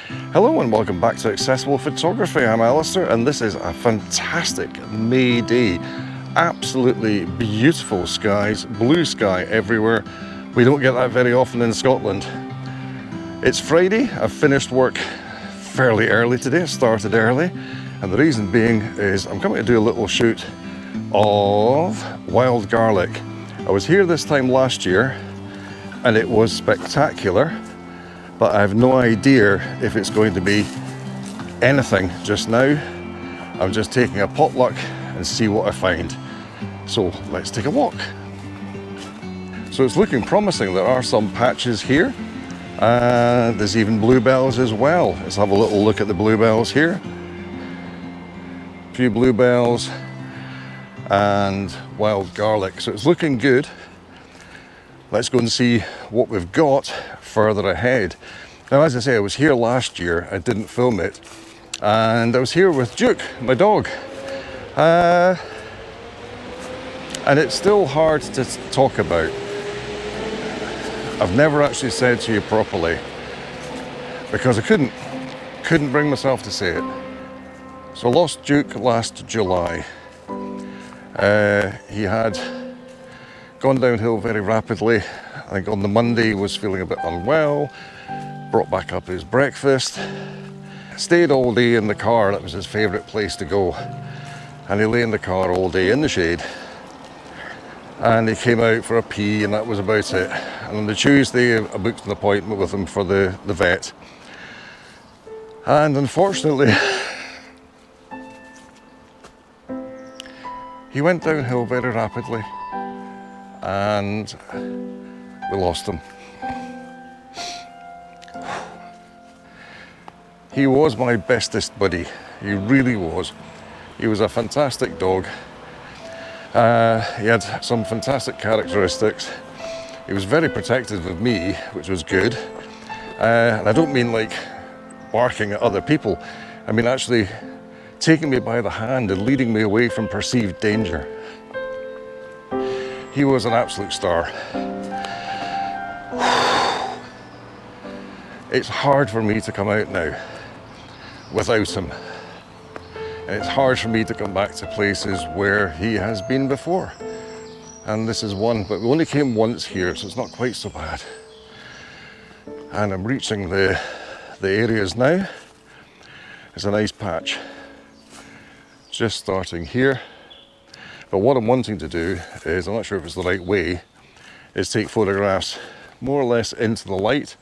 Hello and welcome back to Accessible Photography. I'm Alistair and this is a fantastic May day. Absolutely beautiful skies, blue sky everywhere. We don't get that very often in Scotland. It's Friday. I've finished work fairly early today. I started early and the reason being is I'm coming to do a little shoot of wild garlic. I was here this time last year and it was spectacular. But I have no idea if it's going to be anything just now. I'm just taking a potluck and see what I find. So let's take a walk. So it's looking promising. There are some patches here. There's even bluebells as well. Let's have a little look at the bluebells here. A few bluebells and wild garlic. So it's looking good. Let's go and see what we've got further ahead. Now, as I say, I was here last year. I didn't film it. And I was here with Juke, my dog. And it's still hard to talk about. I've never actually said to you properly because I couldn't bring myself to say it. So I lost Juke last July. He had gone downhill very rapidly. I think on the Monday he was feeling a bit unwell, brought back up his breakfast, stayed all day in the car. That was his favourite place to go. And he lay in the car all day in the shade. And he came out for a pee and that was about it. And on the Tuesday I booked an appointment with him for the vet. And unfortunately, he went downhill very rapidly. And we lost him. He was my bestest buddy. He really was. He was a fantastic dog. He had some fantastic characteristics. He was very protective of me, which was good. And I don't mean like barking at other people. I mean actually taking me by the hand and leading me away from perceived danger. He was an absolute star. It's hard for me to come out now without him. And it's hard for me to come back to places where he has been before. And this is one, but we only came once here, so it's not quite so bad. And I'm reaching the areas now. It's a nice patch. Just starting here. But what I'm wanting to do is, I'm not sure if it's the right way, is take photographs more or less into the light.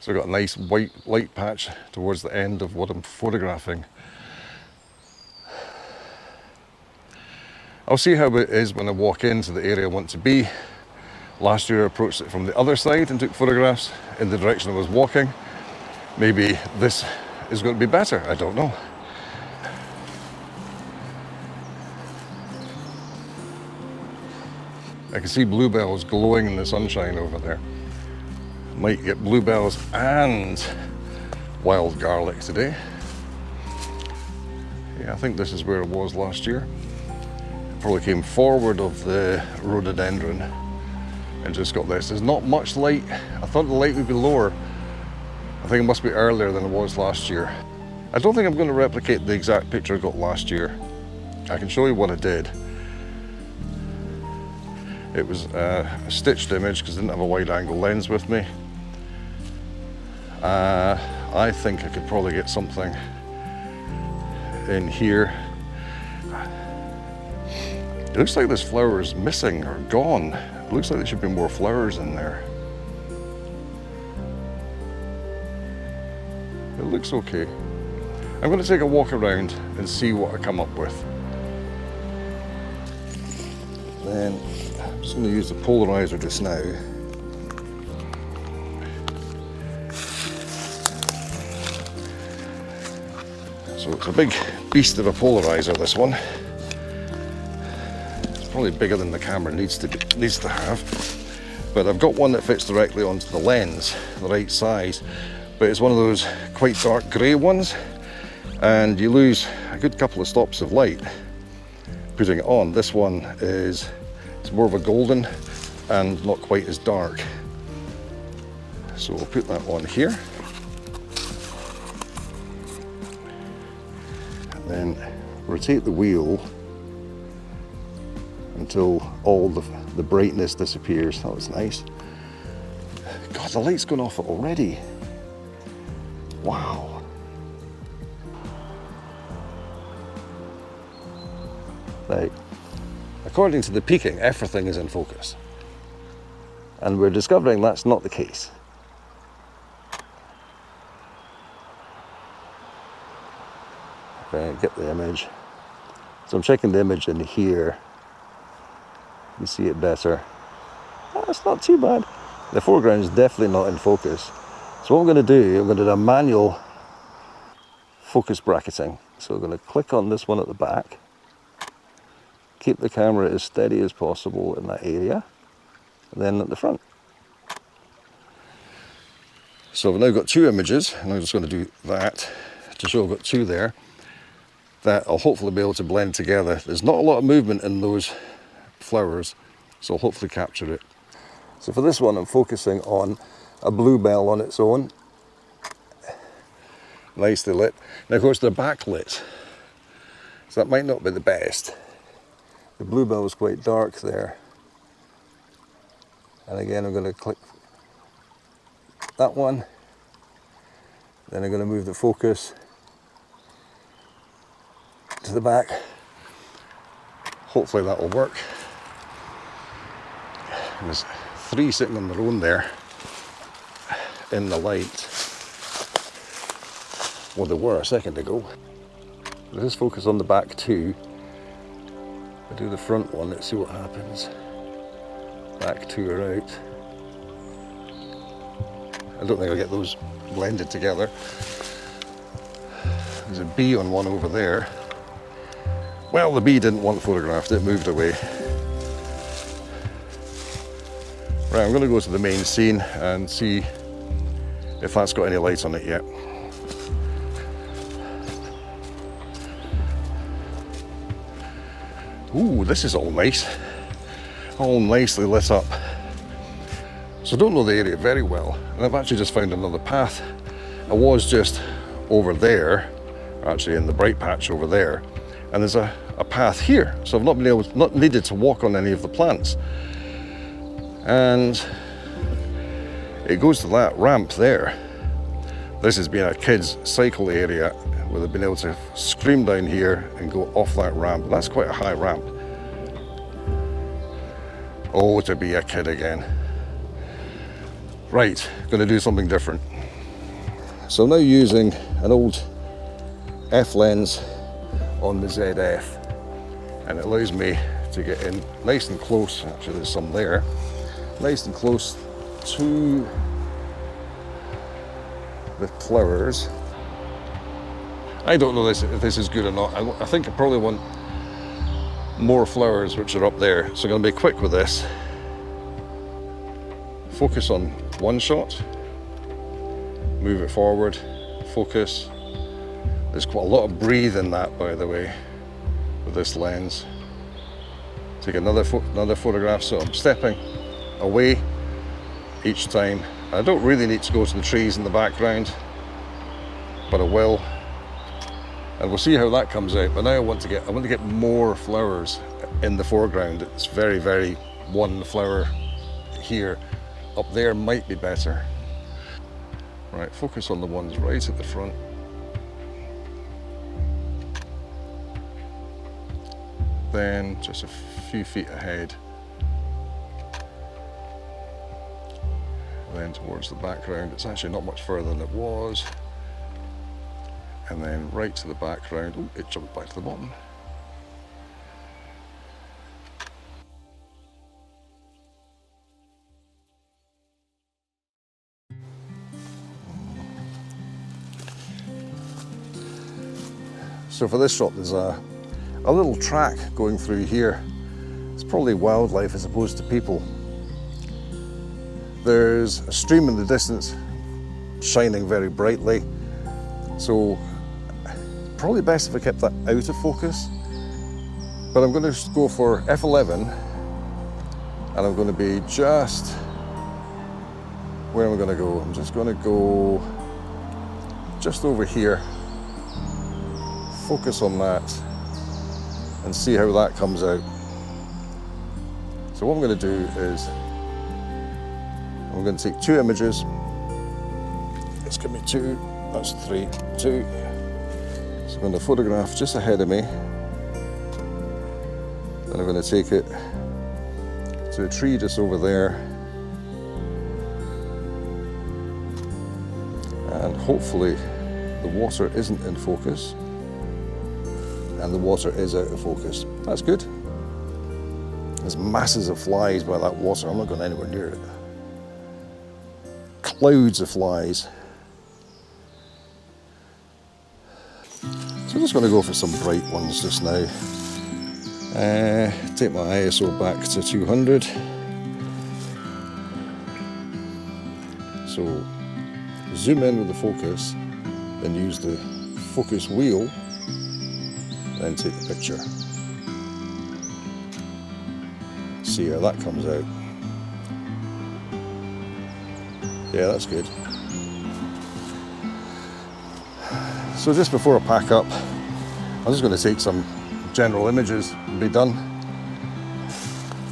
So I've got a nice white light patch towards the end of what I'm photographing. I'll see how it is when I walk into the area I want to be. Last year I approached it from the other side and took photographs in the direction I was walking. Maybe this is going to be better, I don't know. I can see bluebells glowing in the sunshine over there. Might get bluebells and wild garlic today. Yeah, I think this is where it was last year. Probably came forward of the rhododendron and just got this. There's not much light. I thought the light would be lower. I think it must be earlier than it was last year. I don't think I'm going to replicate the exact picture I got last year. I can show you what I did. It was a stitched image because I didn't have a wide angle lens with me. I think I could probably get something in here. It looks like this flower is missing or gone. It looks like there should be more flowers in there. It looks okay. I'm going to take a walk around and see what I come up with. Then I'm just going to use the Polarizer just now. So it's a big beast of a Polarizer, this one. It's probably bigger than the camera needs to have. But I've got one that fits directly onto the lens, the right size. But it's one of those quite dark grey ones. And you lose a good couple of stops of light putting it on. This one it's more of a golden and not quite as dark. So we'll put that on here. Then rotate the wheel until all the brightness disappears. That was nice. God, the light's gone off already. Wow. Now, according to the peaking, everything is in focus. And we're discovering that's not the case. Okay, get the image. So I'm checking the image in here. You can see it better. That's not too bad. The foreground is definitely not in focus. So what I'm going to do, I'm going to do a manual focus bracketing. So I'm going to click on this one at the back. Keep the camera as steady as possible in that area. And then at the front. So I've now got two images, and I'm just going to do that to show I've got two there that I'll hopefully be able to blend together. There's not a lot of movement in those flowers, so I'll hopefully capture it. So for this one, I'm focusing on a bluebell on its own, nicely lit. Now of course they're backlit, so that might not be the best. The bluebell was quite dark there. And again, I'm going to click that one. Then I'm going to move the focus to the back. Hopefully that will work. And there's three sitting on their own there in the light. Well, they were a second ago. Let's focus on the back two. I'll do the front one, let's see what happens. Back two are out. I don't think I'll get those blended together. There's a bee on one over there. Well, the bee didn't want photographed, it moved away. Right, I'm going to go to the main scene and see if that's got any light on it yet. Ooh, this is all nice. All nicely lit up. So I don't know the area very well, and I've actually just found another path. I was just over there, actually in the bright patch over there, and there's a path here. So I've not needed to walk on any of the plants. And it goes to that ramp there. This has been a kids' cycle area where they've been able to scream down here and go off that ramp. That's quite a high ramp. Oh, to be a kid again. Right, going to do something different. So I'm now using an old F lens on the ZF, and it allows me to get in nice and close. Actually, there's some there. Nice and close to the flowers. I don't know if this is good or not. I think I probably want more flowers which are up there. So I'm going to be quick with this. Focus on one shot. Move it forward. Focus. There's quite a lot of breathe in that, by the way, with this lens. Take another photograph. So I'm stepping away each time. I don't really need to go to the trees in the background, but I will. And we'll see how that comes out. But now I want to get more flowers in the foreground. It's very, very one flower here. Up there might be better. Right, focus on the ones right at the front. Then just a few feet ahead. Then towards the background. It's actually not much further than it was. And then right to the background. Oh, it jumped back to the bottom. So for this shot, there's a little track going through here. It's probably wildlife as opposed to people. There's a stream in the distance shining very brightly. So probably best if I kept that out of focus. But I'm going to go for F11, and I'm going to be just, where am I going to go? I'm just going to go just over here, focus on that and see how that comes out. So what I'm going to do is I'm going to take 2 images. Let's give me 2, that's 3, 2. So I'm going to photograph just ahead of me. Then I'm going to take it to a tree just over there. And hopefully the water isn't in focus. And the water is out of focus. That's good. There's masses of flies by that water. I'm not going anywhere near it. Clouds of flies. So I'm just going to go for some bright ones just now. Take my ISO back to 200. So zoom in with the focus, then use the focus wheel, then take the picture. See how that comes out. Yeah, that's good. So just before I pack up, I'm just going to take some general images and be done.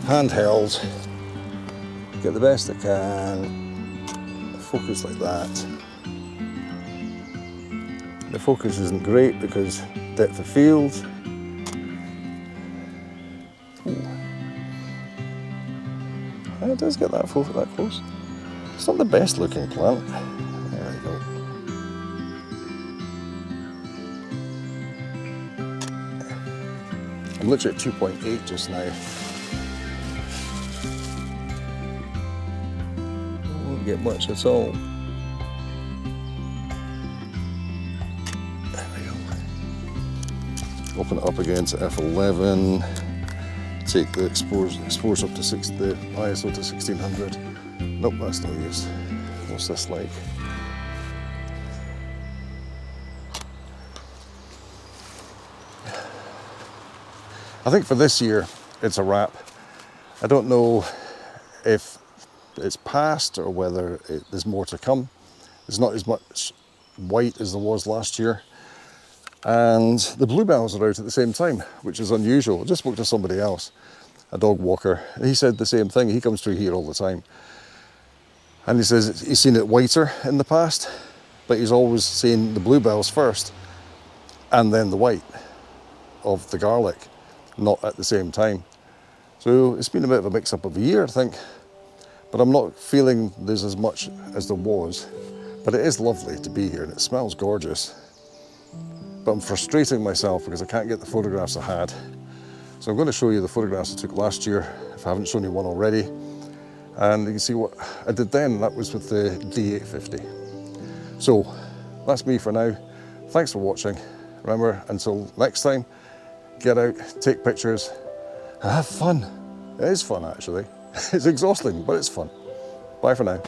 Handheld, get the best I can, focus like that. The focus isn't great because depth of field. Ooh. It does get that focus that close. It's not the best looking plant. There we go. I'm literally at 2.8 just now. Won't get much at all. There we go. Open it up again to f11. Take the exposure up to the ISO to 1600. Nope, that's no use. What's this like? I think for this year, it's a wrap. I don't know if it's past or whether there's more to come. There's not as much white as there was last year. And the bluebells are out at the same time, which is unusual. I just spoke to somebody else, a dog walker, and he said the same thing. He comes through here all the time. And he says he's seen it whiter in the past, but he's always seen the bluebells first and then the white of the garlic, not at the same time. So it's been a bit of a mix-up of a year, I think, but I'm not feeling there's as much as there was. But it is lovely to be here and it smells gorgeous. But I'm frustrating myself because I can't get the photographs I had. So I'm going to show you the photographs I took last year, if I haven't shown you one already. And you can see what I did then, that was with the D850. So that's me for now. Thanks for watching. Remember, until next time, get out, take pictures, and have fun. It is fun actually. It's exhausting, but it's fun. Bye for now.